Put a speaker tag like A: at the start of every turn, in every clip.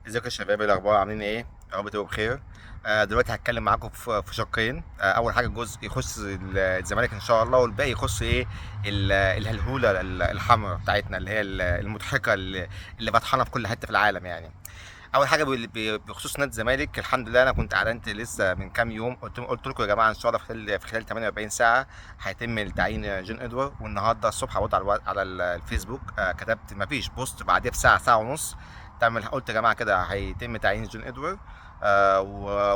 A: ازيكم يا شباب؟ ايه الاخبار؟ عاملين ايه؟ يا رب تبقوا بخير. دلوقتي هتكلم معاكم في شقين. اول حاجه جزء يخص الزمالك ان شاء الله، والباقي يخص ايه؟ الهلهوله الحمراء بتاعتنا، اللي هي المضحكه اللي بطحنه في كل حته في العالم يعني. اول حاجه بخصوص نادي الزمالك، الحمد لله انا كنت اعلنت لسه من كام يوم، قلت لكم يا جماعه ان شاء الله في خلال 48 ساعه هيتم تعيين جون ادوارد. والنهارده الصبح عودت على الفيسبوك، كتبت ما فيش بوست بعديها بساعه، ساعه ونص تعمل، قلت يا جماعه كده هيتم تعيين جون ادوارد.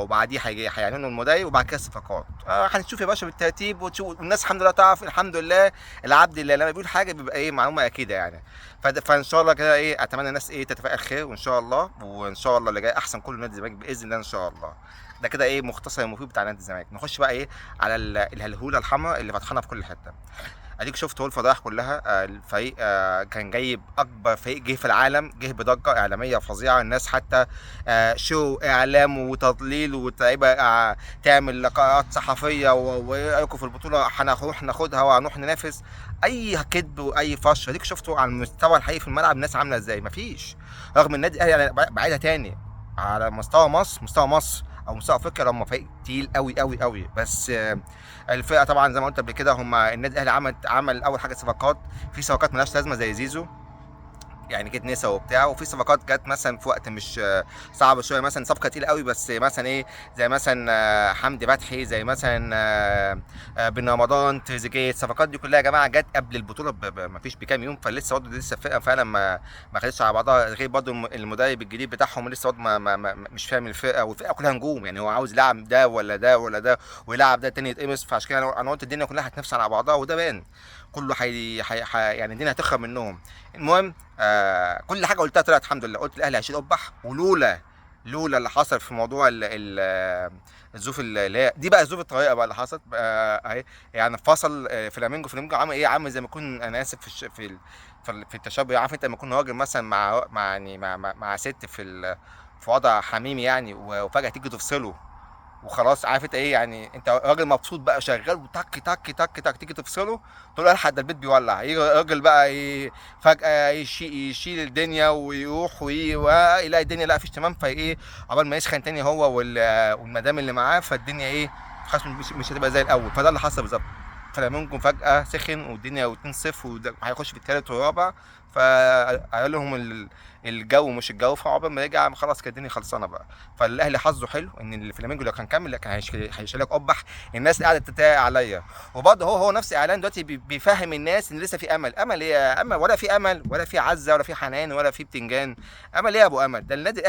A: وبعديه هيعلنوا المدرب، وبعد كده الصفقات. هنشوف يا باشا بالترتيب، وتشوف والناس الحمد لله تعرف. الحمد لله العبد اللي لما بيقول حاجه بيبقى ايه معلومه اكيده يعني. فان شاء الله كده ايه، اتمنى الناس ايه تتفائل خير، وان شاء الله اللي جاي احسن كل نادي الزمالك باذن الله ان شاء الله. ده كده ايه مختصر المفيد بتاع نادي الزمالك. نخش بقى ايه على الهلهوله الحمراء اللي فاتحانا في كل حته. اديك شفت هو الفضايح كلها. الفريق كان جايب اكبر فريق جه في العالم، جه بدقه اعلاميه فظيعه. الناس حتى شو اعلام وتضليل وتعيبه، تعمل لقاءات صحفيه وايه رايكم في البطوله، هنروح ناخدها وهنروح ننافس. اي كذب واي فش. اديك شفتوا على المستوى الحقيقي في الملعب الناس عامله ازاي. مفيش، رغم النادي الاهلي يعني بعيدها تاني على مستوى مصر او مستوى افريقيا، هم فريق تقيل قوي قوي قوي. بس الفرقه طبعا زي ما قلت قبل كده، هم النادي الاهلي عمل اول حاجه صفقات. في صفقات ملهاش لازمه زي زيزو، يعني جت نسا وبتاع. وفي صفقات جت مثلا في وقت مش صعب شويه، مثلا صفقه تقيله قوي بس مثلا ايه، زي مثلا حمدي فتحي، زي مثلا بن رمضان، تريزيجيه. الصفقات دي كلها يا جماعه جت قبل البطوله ما فيش بكام يوم، فلسه برضه لسه الفرقه فعلا ما خدتش على بعضها. غير برضه المدرب الجديد بتاعهم لسه برضه مش فاهم الفرقه، والفرقه كلها نجوم يعني. هو عاوز يلعب ده ولا ده ولا ده، ويلعب ده تاني يتقمص. فعشان كده انا قلت الدنيا كلها هتنافس على بعضها، وده بان كله يعني الدنيا هتخرب منهم. المهم كل حاجه قلتها طلعت الحمد لله. قلت الاهلي هيشيل قبح، لولا اللي حصل في موضوع الظروف اللي هي دي بقى، الظروف الطريقه بقى اللي حصلت اهي. يعني فصل فلامينجو عامل ايه، عامل زي ما يكون، انا اسف في التشبه. عارف انت لما يكون راجل مثلا مع يعني مع ست في وضع حميمي يعني، وفجاه تيجي تفصله وخلاص. عارف انت ايه يعني، انت راجل مبسوط بقى شغال وتك تك تك تك، تيجي تفصله تقول له الحق ده البيت بيولع. يجي راجل بقى فجأة يشيل الدنيا ويروح ويلاقي الدنيا لا فيش تمام، فايه عقبال ما يسخن تاني هو والمدام اللي معاه، فالدنيا ايه خلاص مش هتبقى زي الاول. فده اللي حصل بالظبط. فلامينجو فجأة سخن والدنيا 2-0 وهيخش في الثالث والرابع. فقال لهم الجو مش الجو، فعقبال ما رجع خلاص كانت الدنيا خلصانه بقى. فالاهلي حظه حلو ان الفلامينجو لو كان كمل كان هيشيلك قبح. الناس قاعده تتريق عليا، وبرضه هو نفس اعلان دلوقتي بيفهم الناس ان لسه في امل. امل ايه؟ امل ولا في امل ولا في عزه ولا في حنان ولا في بتنجان. امل ايه يا ابو امل؟ ده النادي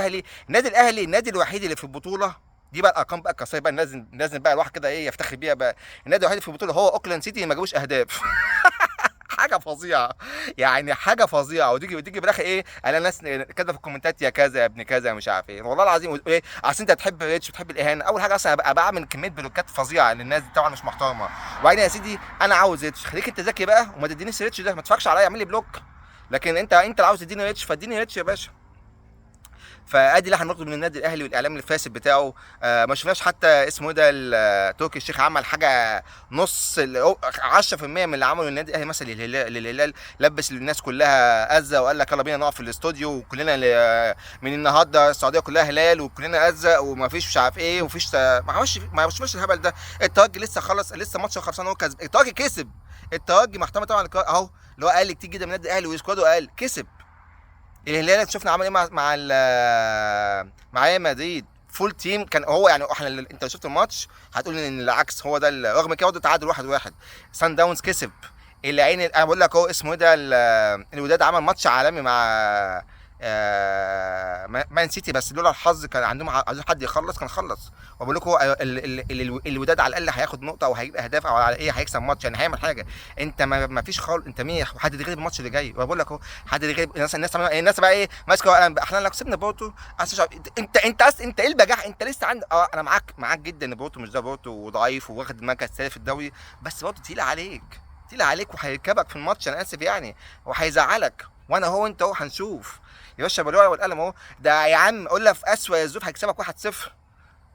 A: الاهلي النادي الوحيد اللي في البطوله. دي بقى الارقام بقى القصيره بقى، لازم بقى الواحد كده ايه يفتخر بيها بقى. النادي الوحيد في البطوله هو اوكلاند سيتي، ما جابوش اهداف. حاجه فظيعه يعني، حاجه فظيعه. وتيجي في الاخر ايه، انا ناس كده في الكومنتات يا كذا يا ابن كذا مش عارف ايه. والله العظيم ايه، اصل انت تحب ريتش بتحب الاهانه. اول حاجه اصلا ابقى بعمل كميه بلوكات فظيعه للناس دي، طبعا مش محترمه. وبعدين يا سيدي انا عاوز ريتش، خليك انت ذكي بقى وما تدينيش ريتش ده، ما تتفرجش عليا اعمل لي بلوك. لكن انت اللي عاوز تديني ريتش، فاديني ريتش يا باشا. فادي اللي هناخده من النادي الاهلي والاعلام الفاسد بتاعه. ما شفناش حتى اسمه ايه ده تركي الشيخ عمل حاجه نص 10% من اللي عمله النادي الاهلي مثلا للهلال. لبس الناس كلها ازه وقال لك يلا بينا نقف في الاستوديو وكلنا من النهارده السعوديه كلها هلال وكلنا ازه وما فيش مش عارف ايه ومفيش ما شفناش الهبل ده. الترجي لسه خلص، لسه ماتش خلصان، هو كسب. الترجي كسب. الترجي محترم طبعا اهو، اللي هو قال كتير جدا من النادي الاهلي وسكواده، قال كسب. الهلال شفنا عمل ايه مع ريال مدريد. فول تيم كان هو يعني. احنا انت لو شفت الماتش هتقول ان العكس هو ده رغم كده برضه تعادل 1-1. سان داونز كسب. العين انا بقول لك اهو اسمه ايه ده الوداد عمل ماتش عالمي مع مان سيتي، بس لولا الحظ كان عندهم عايزين حد يخلص كان خلص. وبقول لكم الوداد على الاقل هياخد نقطه او هيجيب اهداف او على ايه هيكسب ماتش يعني هيعمل حاجه. انت ما فيش خالص، انت ميح وحد يغلب الماتش اللي جاي. وبقول لك اهو حد يغلب. الناس بقى ايه ماسكه احنا لو كسبنا بورتو. انت ايه البجاح؟ انت لسه عندك انا معاك جدا ان بورتو مش ده بورتو وضعيف وواخد مركز ثالث في الدوري، بس برضه تقيل عليك وهيركبك في الماتش، انا اسف يعني، وهيزعلك. وانا هو انت هو هنشوف يا باشا بالورقه والقلم اهو. ده يا عم اقول لك في اسوء الظروف هيكسبك 1-0.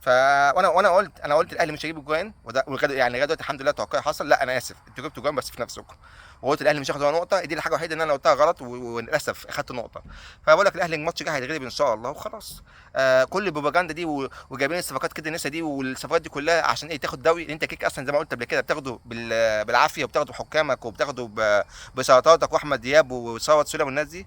A: وانا قلت الاهلي مش هيجيب الجوان، وده يعني لغايه دلوقتي الحمد لله توقعي حصل. لا انا اسف، انتوا جبتوا جوان بس في نفسكم. وقلت الاهلي مش هياخد ولا نقطه، دي الحاجه الوحيده ان انا قلتها غلط وللاسف اخدت نقطه. فبقول لك الاهلي الماتش الجاي هيتغلب ان شاء الله وخلاص. كل البروباجندا دي وجايبين الصفقات كده الناس دي والصفقات دي كلها عشان ايه؟ تاخد دوري. انت كيك اصلا زي ما قلت قبل كده بتاخده بالعافيه، وبتاخده بحكامك، وبتاخده بسلطاتك واحمد دياب وثروت سوليمان والناس دي.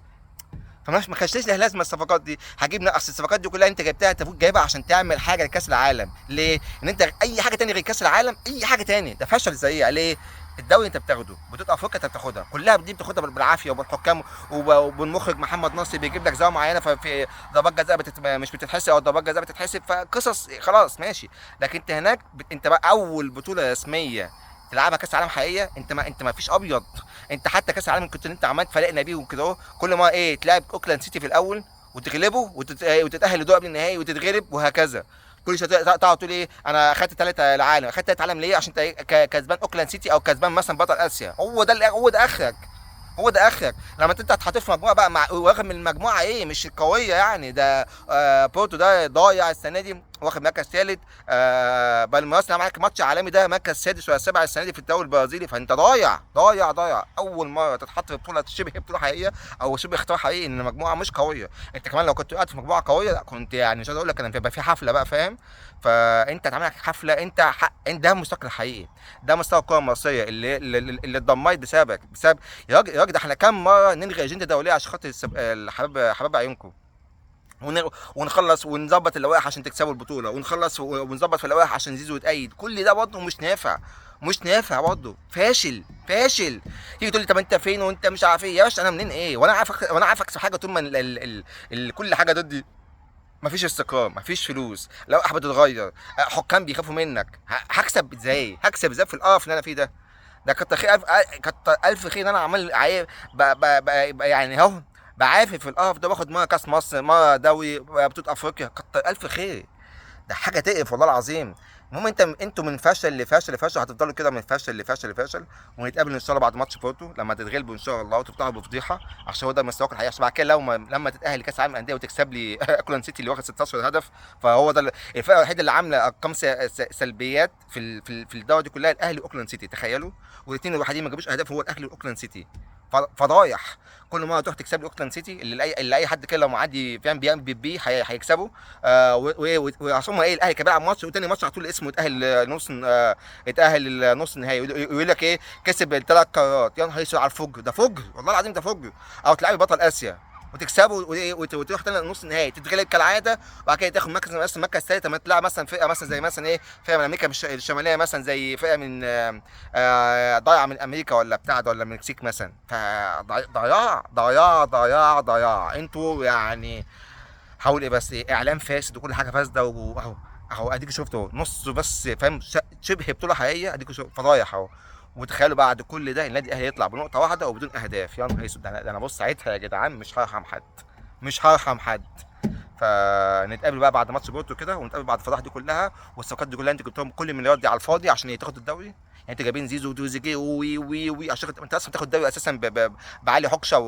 A: فمش ما كانش لها لازمه الصفقات دي. هجيب اصل الصفقات دي كلها انت جبتها، انت جايبها عشان تعمل حاجه لكاس العالم. ليه؟ ان انت اي حاجه تانية غير كاس العالم، اي حاجه تانية ده فشل زيها. ليه؟ الدوري انت بتاخده، بطوله افريقيا انت بتاخدها كلها، دي بتاخدها بالعافيه وبالحكام وبالمخرج محمد ناصر بيجيب لك زاويه معينه، ففي ضربات جزاء مش بتتحسب، او ضربات جزاء بتتحسب، فقصص خلاص ماشي. لكن انت هناك انت بقى اول بطوله رسميه تلعبها كاس عالم حقيقيه، انت ما فيش ابيض. انت حتى كاس العالم كنت انت عمال فرقنا بيه وكده اهو، كل ما ايه تلعب اوكلاند سيتي في الاول وتغلبه وتتاهل لدور قبل النهائي وتتغلب وهكذا. كل شويه تقعد تقول ايه انا اخدت ثلاثه العالم، اخدت ثلاثه عالم ليه؟ عشان انت كسبان اوكلاند سيتي او كسبان مثلا بطل اسيا. هو ده اخرك. هو ده اخرك لما انت هتحط في مجموعه بقى واخد من المجموعه ايه مش القويه يعني. ده بورتو ده ضايع السنه دي، واخد مركز ثالث. بالميراس معاك ماتش عالمي ده مركز سادس ولا سابع السنه دي في الدوري البرازيلي. فانت ضايع ضايع ضايع. اول مره تتحط في بطوله شبه بطوله حقيقيه او شبه اختبار حقيقي ان المجموعه مش قويه. انت كمان لو كنت قاعد في مجموعه قويه لا كنت يعني مش عايز اقول لك كان هيبقى في حفله بقى، فاهم؟ فانت اتعمل لك حفله. انت ده مستقبل حقيقي، ده مستوى الكره المصريه اللي اتدمرت بسبب يا راجل ده احنا كام مره نلغي اجنده دوليه عشان خاطر حباب عيونكم، ونخلص ونظبط اللوائح عشان تكسبوا البطوله، ونخلص ونظبط في اللوائح عشان زيزو يتأيد. كل ده برضه مش نافع، مش نافع برضه. فاشل فاشل. تيجي تقول لي طب انت فين وانت مش عارف ايه؟ يا باشا انا منين ايه وانا عارف اكسب حاجه طول ما كل حاجه ضدي. مفيش استقرار، مفيش فلوس، لوائح بتتغير، حكام بيخافوا منك. هكسب ازاي؟ هكسب ازاي في القرف اللي انا فيه ده؟ ده كتر خير كتر الف خير ان انا عمال يعني اهو بعافر في القرف ده، باخد مره كاس مصر، مره دوري، بطوله افريقيا. كتر الف خير. ده حاجه تقرف والله العظيم. المهم انتوا من فشل لفشل لفشل هتفضلوا كده من فشل لفشل لفشل. ونتقابل ان شاء الله بعد ماتش بورتو لما تتغلبوا ان شاء الله وتفتحوا بفضيحه، عشان هو ده مستواك الحقيقي. عشان بعد كده لما تتاهل لكاس العالم للانديه وتكسب لي اوكلاند سيتي اللي واخد 16 هدف. فهو ده الفرقه الوحيده اللي عامله ارقام سلبيات في الدوري دي كلها، الاهلي واوكلاند سيتي. تخيلوا، والاثنين الوحيدين ما جابوش اهداف هو الاهلي واوكلاند سيتي. فضايح. كل مره تروح تكسب لي اوكلاند سيتي اللي اي حد كده لو معدي فاهم بيه هيكسبه. وعصام ايه الاهلي كان بيلعب ماتش وتاني ماتش على طول اسمه اتاهل نص النهائي، ويقول لك ايه كسب الثلاث قارات. يا نهار اسود على الفجر ده، فجر والله العظيم ده فجر. او تلعبي بطل اسيا وتكسبه وتروح تاني نص النهائي تتغلب كالعاده، وبعد كده تاخد مركز ثالث. لما تلعب مثلا فرقه مثلا زي مثلا ايه فرقه من امريكا الشماليه، مثلا زي فرقه من ضايعه من امريكا ولا بتاع ده ولا من المكسيك مثلا. فضياع ضياع ضياع ضياع. انتوا يعني حاول ايه بس إيه اعلام فاسد وكل حاجه فاسده. اهو اديك شفتوا نص بس فاهم شبه بطوله حقيقيه. اديك فضايح اهو. وتخيلوا بعد كل ده النادي الاهلي يطلع بنقطه واحده وبدون اهداف. يا نهار اسود، ده انا بص ساعتها يا جدعان مش هرحم حد، مش هرحم حد. فنتقابل بقى بعد ماتش بورتو كده، ونتقابل بعد الفضائح دي كلها والصفقات دي كلها. انت جبتهم كل المليارات دي على الفاضي عشان تاخد الدوري. يعني انت جايبين زيزو وتريزيجيه وي عشان انت اصلا تاخد الدوري اساسا بعلي حكشه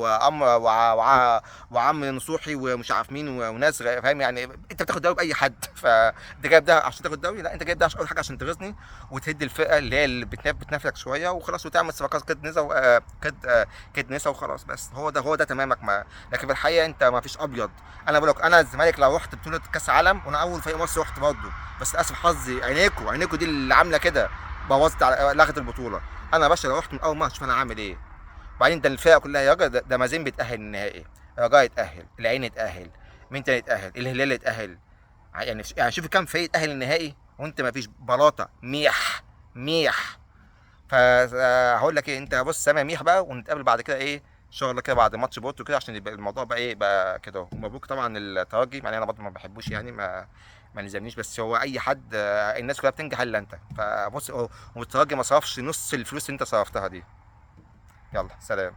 A: وعم نصوحي ومش عارف مين وناس فاهم يعني. انت بتاخد الدوري باي حد. فانت جايب ده عشان تاخد الدوري؟ لا، انت جايب ده عشان اول حاجه عشان تغيظني وتهد الفرقه اللي بتنافسك شويه وخلاص، وتعمل صفقات كد نسا وخلاص. بس هو ده تمامك. لكن في الحقيقه انت ما فيش ابيض. انا بقول لك انا الزمالك لو رحت بطوله كاس عالم وانا اول فريق مصري رحت برضه، بس للاسف حظي عينيكوا دي اللي عامله كده بوظت لغت البطوله. انا يا باشا لو رحت من اول ماتش فانا عامل ايه؟ وبعدين ده الفرقه كلها يا راجل، ده مازين بيتاهل النهائي، رجاء يتاهل، العين يتاهل، مين تاني يتاهل؟ الهلال يتاهل. يعني شوف كام فريق يتاهل النهائي وانت ما فيش بلاطه ميح. فهقول لك ايه، انت بص سامع ميح بقى. ونتقابل بعد كده ايه ان شاء الله كده بعد ماتش بورتو كده، عشان يبقى الموضوع بقى ايه بقى كده. ومبروك طبعا الترجي، يعني انا برضه ما بحبوش يعني ما نلزمنيش، بس هو اي حد الناس كلها بتنجح الا انت. فبص والترجي ما صرفش نص الفلوس اللي انت صرفتها دي. يلا سلام.